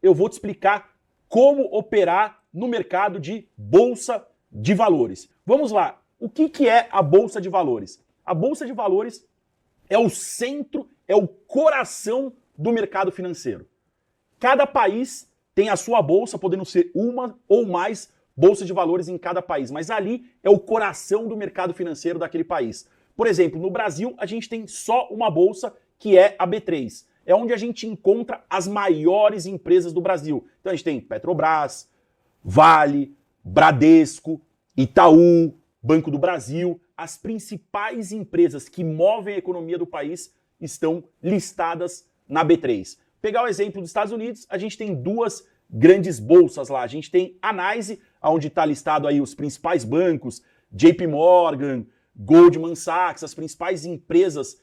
Eu vou te explicar como operar no mercado de bolsa de valores. Vamos lá. O que é a bolsa de valores? A bolsa de valores é o centro, é o coração do mercado financeiro. Cada país tem a sua bolsa, podendo ser uma ou mais bolsas de valores em cada país, mas ali é o coração do mercado financeiro daquele país. Por exemplo, no Brasil, a gente tem só uma bolsa, que é a B3. É onde a gente encontra as maiores empresas do Brasil. Então a gente tem Petrobras, Vale, Bradesco, Itaú, Banco do Brasil. As principais empresas que movem a economia do país estão listadas na B3. Pegar o exemplo dos Estados Unidos, a gente tem duas grandes bolsas lá. A gente tem a NYSE, onde está listado aí os principais bancos, JP Morgan, Goldman Sachs, as principais empresas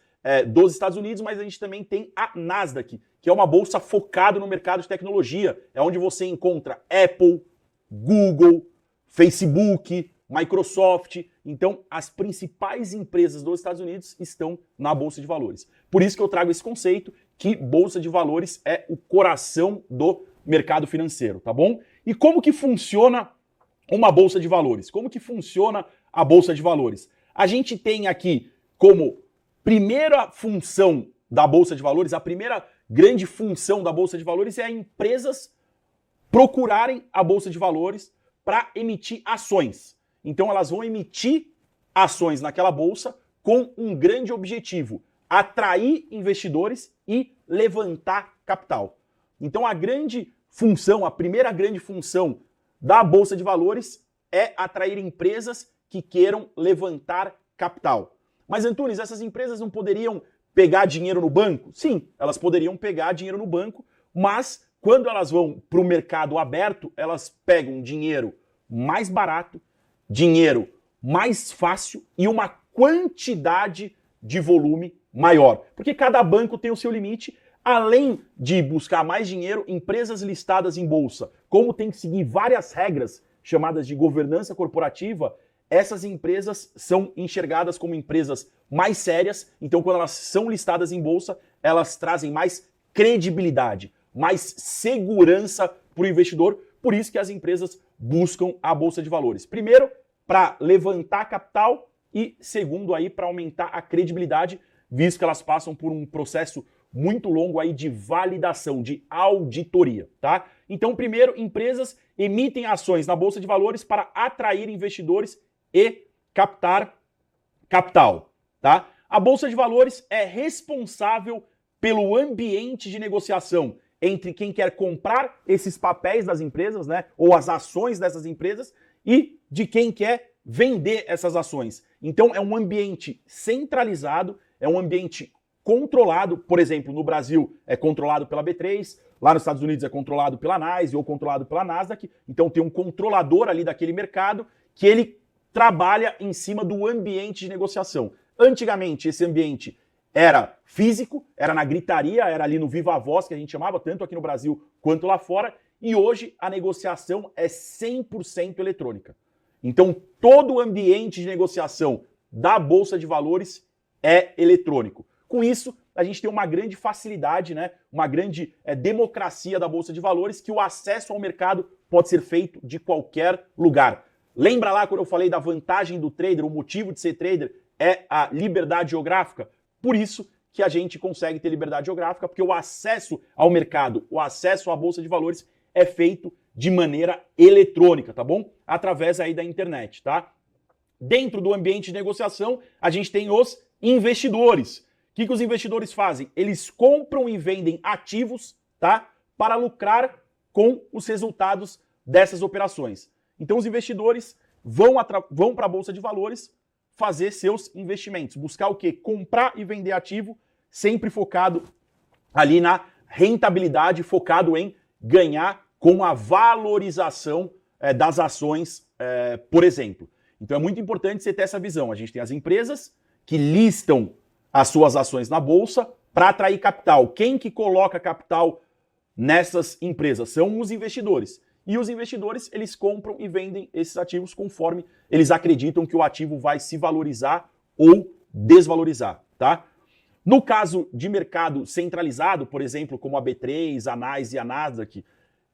dos Estados Unidos, mas a gente também tem a Nasdaq, que é uma bolsa focada no mercado de tecnologia. É onde você encontra Apple, Google, Facebook, Microsoft. Então, as principais empresas dos Estados Unidos estão na Bolsa de Valores. Por isso que eu trago esse conceito que Bolsa de Valores é o coração do mercado financeiro, tá bom? E como que funciona uma Bolsa de Valores? Como que funciona a Bolsa de Valores? A gente tem aqui como primeira função da Bolsa de Valores, a primeira grande função da Bolsa de Valores é empresas procurarem a Bolsa de Valores para emitir ações. Então elas vão emitir ações naquela bolsa com um grande objetivo: atrair investidores e levantar capital. Então a grande função, a primeira grande função da Bolsa de Valores é atrair empresas que queiram levantar capital. Mas, Antunes, essas empresas não poderiam pegar dinheiro no banco? Sim, elas poderiam pegar dinheiro no banco, mas quando elas vão para o mercado aberto, elas pegam dinheiro mais barato, dinheiro mais fácil e uma quantidade de volume maior. Porque cada banco tem o seu limite. Além de buscar mais dinheiro, empresas listadas em bolsa, como tem que seguir várias regras chamadas de governança corporativa, essas empresas são enxergadas como empresas mais sérias. Então, quando elas são listadas em bolsa, elas trazem mais credibilidade, mais segurança para o investidor. Por isso que as empresas buscam a Bolsa de Valores. Primeiro, para levantar capital e segundo, aí para aumentar a credibilidade, visto que elas passam por um processo muito longo aí de validação, de auditoria, tá? Então, primeiro, empresas emitem ações na Bolsa de Valores para atrair investidores e captar capital, tá? A Bolsa de Valores é responsável pelo ambiente de negociação entre quem quer comprar esses papéis das empresas, né, ou as ações dessas empresas, e de quem quer vender essas ações. Então é um ambiente centralizado, é um ambiente controlado. Por exemplo, no Brasil é controlado pela B3, lá nos Estados Unidos é controlado pela NYSE ou controlado pela Nasdaq. Então tem um controlador ali daquele mercado que ele trabalha em cima do ambiente de negociação. Antigamente esse ambiente era físico, era na gritaria, era ali no viva voz que a gente chamava, tanto aqui no Brasil quanto lá fora, e hoje a negociação é 100% eletrônica. Então todo o ambiente de negociação da Bolsa de Valores é eletrônico. Com isso, a gente tem uma grande facilidade, né? Uma grande democracia da Bolsa de Valores, que o acesso ao mercado pode ser feito de qualquer lugar. Lembra lá quando eu falei da vantagem do trader, o motivo de ser trader é a liberdade geográfica? Por isso que a gente consegue ter liberdade geográfica, porque o acesso ao mercado, o acesso à Bolsa de Valores é feito de maneira eletrônica, tá bom? Através aí da internet, tá? Dentro do ambiente de negociação, a gente tem os investidores. O que os investidores fazem? Eles compram e vendem ativos, tá? Para lucrar com os resultados dessas operações. Então os investidores vão para a Bolsa de Valores fazer seus investimentos. Buscar o quê? Comprar e vender ativo, sempre focado ali na rentabilidade, focado em ganhar com a valorização das ações, por exemplo. Então é muito importante você ter essa visão. A gente tem as empresas que listam as suas ações na Bolsa para atrair capital. Quem que coloca capital nessas empresas? São os investidores. E os investidores, eles compram e vendem esses ativos conforme eles acreditam que o ativo vai se valorizar ou desvalorizar, tá? No caso de mercado centralizado, por exemplo, como a B3, a NYSE e a Nasdaq,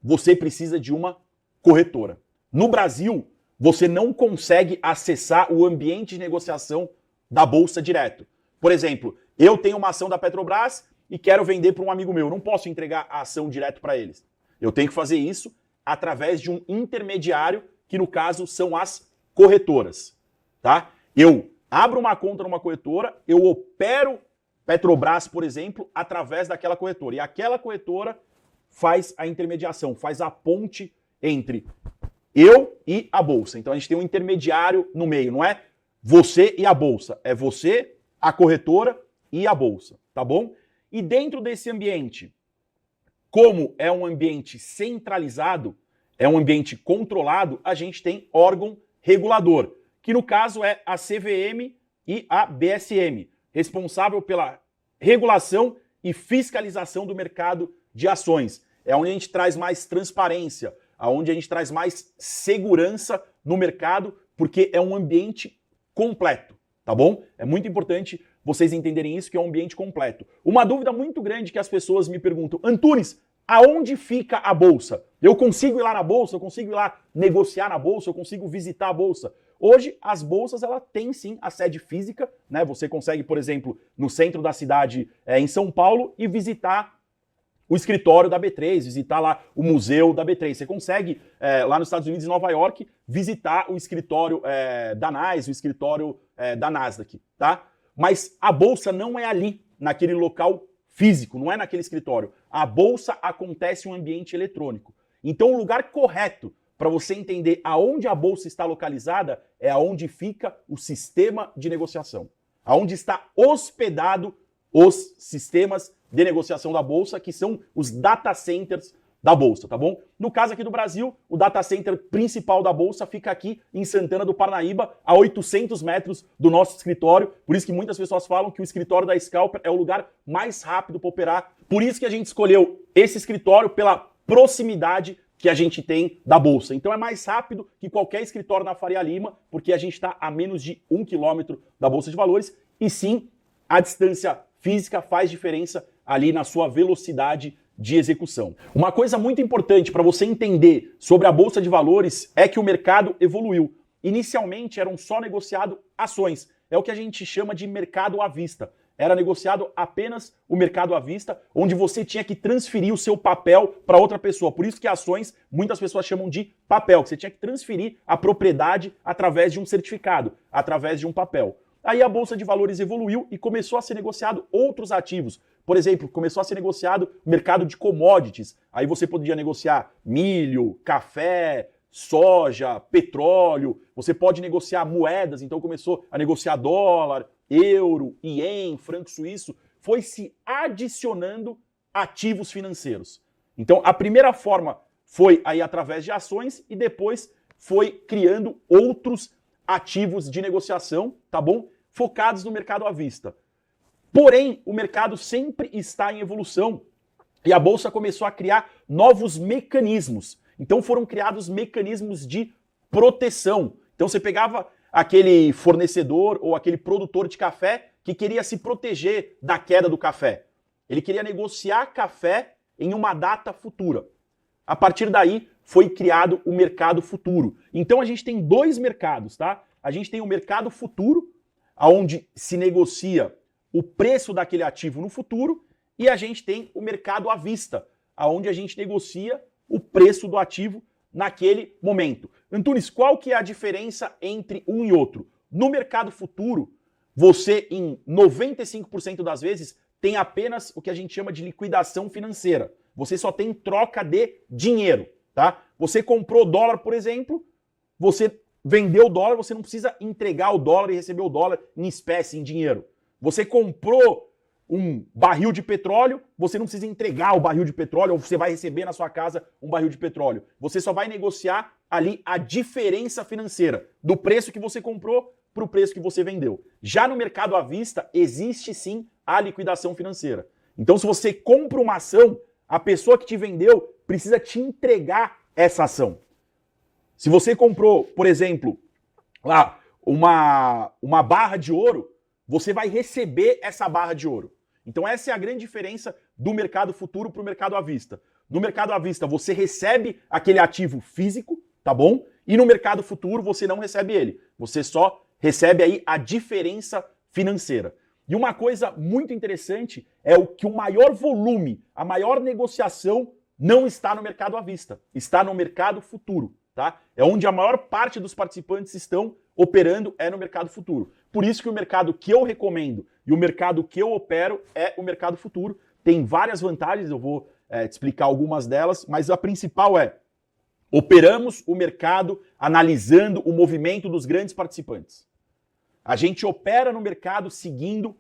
você precisa de uma corretora. No Brasil, você não consegue acessar o ambiente de negociação da Bolsa direto. Por exemplo, eu tenho uma ação da Petrobras e quero vender para um amigo meu. Eu não posso entregar a ação direto para eles. Eu tenho que fazer isso através de um intermediário, que no caso são as corretoras. Tá? Eu abro uma conta numa corretora, eu opero Petrobras, por exemplo, através daquela corretora. E aquela corretora faz a intermediação, faz a ponte entre eu e a Bolsa. Então a gente tem um intermediário no meio, não é você e a Bolsa. É você, a corretora e a Bolsa, tá bom? E dentro desse ambiente, como é um ambiente centralizado, é um ambiente controlado, a gente tem órgão regulador, que no caso é a CVM e a BSM, responsável pela regulação e fiscalização do mercado de ações. É onde a gente traz mais transparência, onde a gente traz mais segurança no mercado, porque é um ambiente completo, tá bom? É muito importante vocês entenderem isso, que é um ambiente completo. Uma dúvida muito grande que as pessoas me perguntam: Antunes, aonde fica a Bolsa? Eu consigo ir lá na Bolsa? Eu consigo ir lá negociar na Bolsa? Eu consigo visitar a Bolsa? Hoje, as bolsas, ela tem sim a sede física, né? Você consegue, por exemplo, no centro da cidade, em São Paulo, e visitar o escritório da B3, visitar lá o museu da B3. Você consegue, lá nos Estados Unidos, em Nova York, visitar o escritório da NYSE, o escritório da Nasdaq, tá? Mas a bolsa não é ali, naquele local físico, não é naquele escritório. A bolsa acontece em um ambiente eletrônico. Então, o lugar correto para você entender aonde a bolsa está localizada é aonde fica o sistema de negociação. Aonde está hospedado os sistemas de negociação da bolsa, que são os data centers da bolsa, tá bom? No caso aqui do Brasil, o data center principal da bolsa fica aqui em Santana do Parnaíba, a 800 metros do nosso escritório. Por isso que muitas pessoas falam que o escritório da Scalper é o lugar mais rápido para operar. Por isso que a gente escolheu esse escritório pela proximidade que a gente tem da bolsa. Então é mais rápido que qualquer escritório na Faria Lima, porque a gente está a menos de 1 quilômetro da Bolsa de Valores, e sim, a distância física faz diferença ali na sua velocidade de execução. Uma coisa muito importante para você entender sobre a Bolsa de Valores é que o mercado evoluiu. Inicialmente eram só negociado ações, é o que a gente chama de mercado à vista. Era negociado apenas o mercado à vista, onde você tinha que transferir o seu papel para outra pessoa. Por isso que ações, muitas pessoas chamam de papel, que você tinha que transferir a propriedade através de um certificado, através de um papel. Aí a Bolsa de Valores evoluiu e começou a ser negociado outros ativos. Por exemplo, começou a ser negociado o mercado de commodities. Aí você podia negociar milho, café, soja, petróleo. Você pode negociar moedas, então começou a negociar dólar, euro, ien, franco suíço. Foi se adicionando ativos financeiros. Então a primeira forma foi aí através de ações e depois foi criando outros ativos de negociação, tá bom? Focados no mercado à vista. Porém, o mercado sempre está em evolução e a Bolsa começou a criar novos mecanismos. Então foram criados mecanismos de proteção. Então você pegava aquele fornecedor ou aquele produtor de café que queria se proteger da queda do café. Ele queria negociar café em uma data futura. A partir daí foi criado o mercado futuro. Então a gente tem dois mercados, tá? A gente tem o mercado futuro, onde se negocia o preço daquele ativo no futuro, e a gente tem o mercado à vista, onde a gente negocia o preço do ativo naquele momento. Antunes, qual que é a diferença entre um e outro? No mercado futuro, você em 95% das vezes tem apenas o que a gente chama de liquidação financeira. Você só tem troca de dinheiro, tá? Você comprou dólar, por exemplo, você vendeu o dólar, você não precisa entregar o dólar e receber o dólar em espécie, em dinheiro. Você comprou um barril de petróleo, você não precisa entregar o barril de petróleo, ou você vai receber na sua casa um barril de petróleo. Você só vai negociar ali a diferença financeira do preço que você comprou para o preço que você vendeu. Já no mercado à vista, existe sim a liquidação financeira. Então, se você compra uma ação, a pessoa que te vendeu precisa te entregar essa ação. Se você comprou, por exemplo, lá uma barra de ouro, você vai receber essa barra de ouro. Então essa é a grande diferença do mercado futuro para o mercado à vista. No mercado à vista você recebe aquele ativo físico, tá bom? E no mercado futuro você não recebe ele. Você só recebe aí a diferença financeira. E uma coisa muito interessante é que o maior volume, a maior negociação não está no mercado à vista, está no mercado futuro, tá? É onde a maior parte dos participantes estão operando, é no mercado futuro. Por isso que o mercado que eu recomendo e o mercado que eu opero é o mercado futuro. Tem várias vantagens, eu vou te explicar algumas delas, mas a principal é: operamos o mercado analisando o movimento dos grandes participantes. A gente opera no mercado seguindo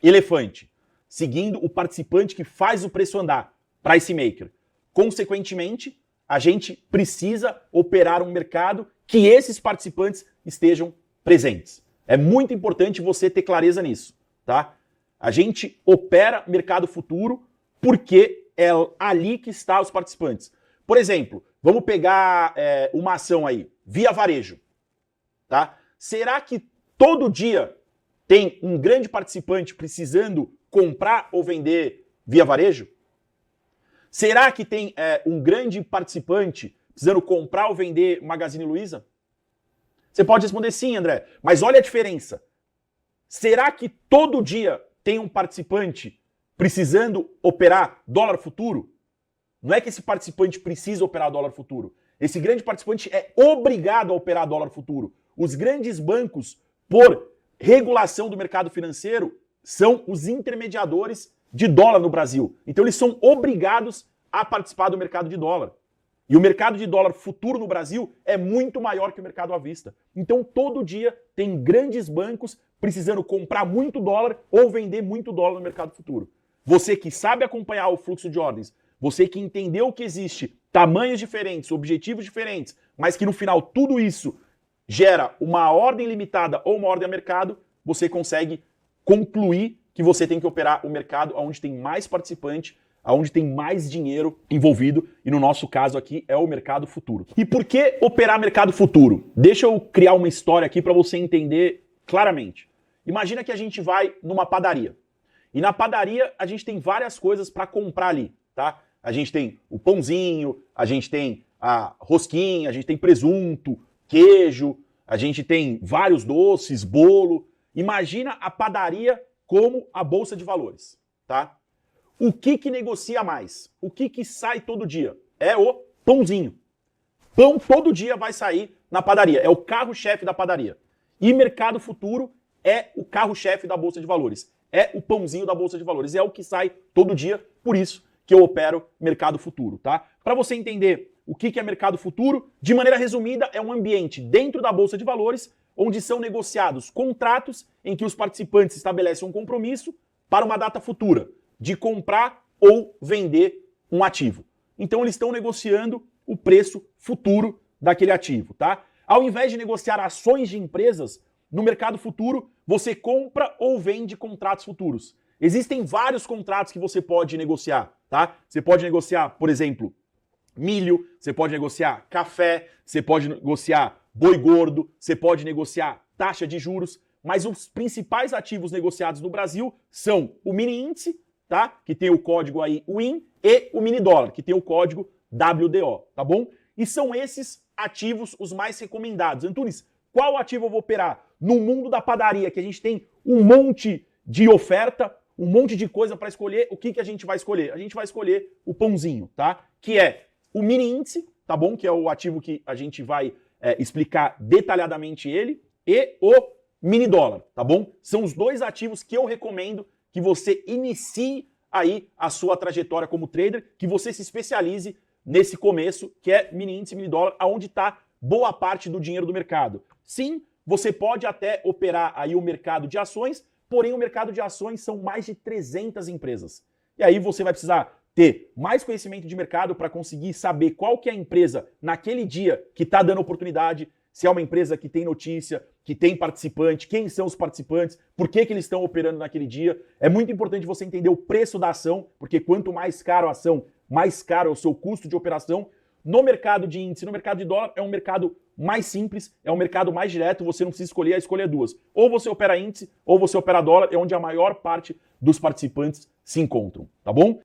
elefante, seguindo o participante que faz o preço andar, price maker. Consequentemente, a gente precisa operar um mercado que esses participantes estejam presentes. É muito importante você ter clareza nisso, tá? A gente opera mercado futuro porque é ali que estão os participantes. Por exemplo, vamos pegar uma ação aí, Via Varejo, tá? Será que todo dia tem um grande participante precisando comprar ou vender Via Varejo? Será que tem um grande participante precisando comprar ou vender Magazine Luiza? Você pode responder sim, André, mas olha a diferença. Será que todo dia tem um participante precisando operar dólar futuro? Não é que esse participante precisa operar dólar futuro. Esse grande participante é obrigado a operar dólar futuro. Os grandes bancos, por regulação do mercado financeiro, são os intermediadores de dólar no Brasil. Então eles são obrigados a participar do mercado de dólar. E o mercado de dólar futuro no Brasil é muito maior que o mercado à vista. Então todo dia tem grandes bancos precisando comprar muito dólar ou vender muito dólar no mercado futuro. Você que sabe acompanhar o fluxo de ordens, você que entendeu que existe tamanhos diferentes, objetivos diferentes, mas que no final tudo isso gera uma ordem limitada ou uma ordem a mercado, você consegue concluir que você tem que operar o mercado onde tem mais participante, onde tem mais dinheiro envolvido, e no nosso caso aqui é o mercado futuro. E por que operar mercado futuro? Deixa eu criar uma história aqui para você entender claramente. Imagina que a gente vai numa padaria. E na padaria a gente tem várias coisas para comprar ali, tá? A gente tem o pãozinho, a gente tem a rosquinha, a gente tem presunto, queijo, a gente tem vários doces, bolo. Imagina a padaria como a bolsa de valores, tá? O que negocia mais? O que sai todo dia? É o pãozinho. Pão todo dia vai sair na padaria, é o carro-chefe da padaria. E mercado futuro é o carro-chefe da bolsa de valores. É o pãozinho da bolsa de valores, é o que sai todo dia, por isso que eu opero mercado futuro, tá? Para você entender o que é mercado futuro, de maneira resumida, é um ambiente dentro da bolsa de valores onde são negociados contratos em que os participantes estabelecem um compromisso para uma data futura de comprar ou vender um ativo. Então eles estão negociando o preço futuro daquele ativo, tá? Ao invés de negociar ações de empresas, no mercado futuro você compra ou vende contratos futuros. Existem vários contratos que você pode negociar, tá? Você pode negociar, por exemplo, milho, você pode negociar café, você pode negociar boi gordo, você pode negociar taxa de juros, mas os principais ativos negociados no Brasil são o mini índice, tá? Que tem o código aí WIN, e o mini dólar, que tem o código WDO, tá bom? E são esses ativos os mais recomendados. Antunes, qual ativo eu vou operar? No mundo da padaria, que a gente tem um monte de oferta, um monte de coisa para escolher, o que a gente vai escolher? A gente vai escolher o pãozinho, tá? Que é o mini índice, tá bom? Que é o ativo que a gente vai explicar detalhadamente ele, e o mini dólar, tá bom? São os dois ativos que eu recomendo que você inicie aí a sua trajetória como trader, que você se especialize nesse começo, que é mini índice, mini dólar, aonde está boa parte do dinheiro do mercado. Sim, você pode até operar aí o mercado de ações, porém o mercado de ações são mais de 300 empresas. E aí você vai precisar ter mais conhecimento de mercado para conseguir saber qual que é a empresa naquele dia que está dando oportunidade, se é uma empresa que tem notícia, que tem participante, quem são os participantes, por que eles estão operando naquele dia. É muito importante você entender o preço da ação, porque quanto mais caro a ação, mais caro é o seu custo de operação. No mercado de índice, no mercado de dólar, é um mercado mais simples, é um mercado mais direto, você não precisa escolher, a escolha é duas. Ou você opera índice, ou você opera dólar, é onde a maior parte dos participantes se encontram, tá bom?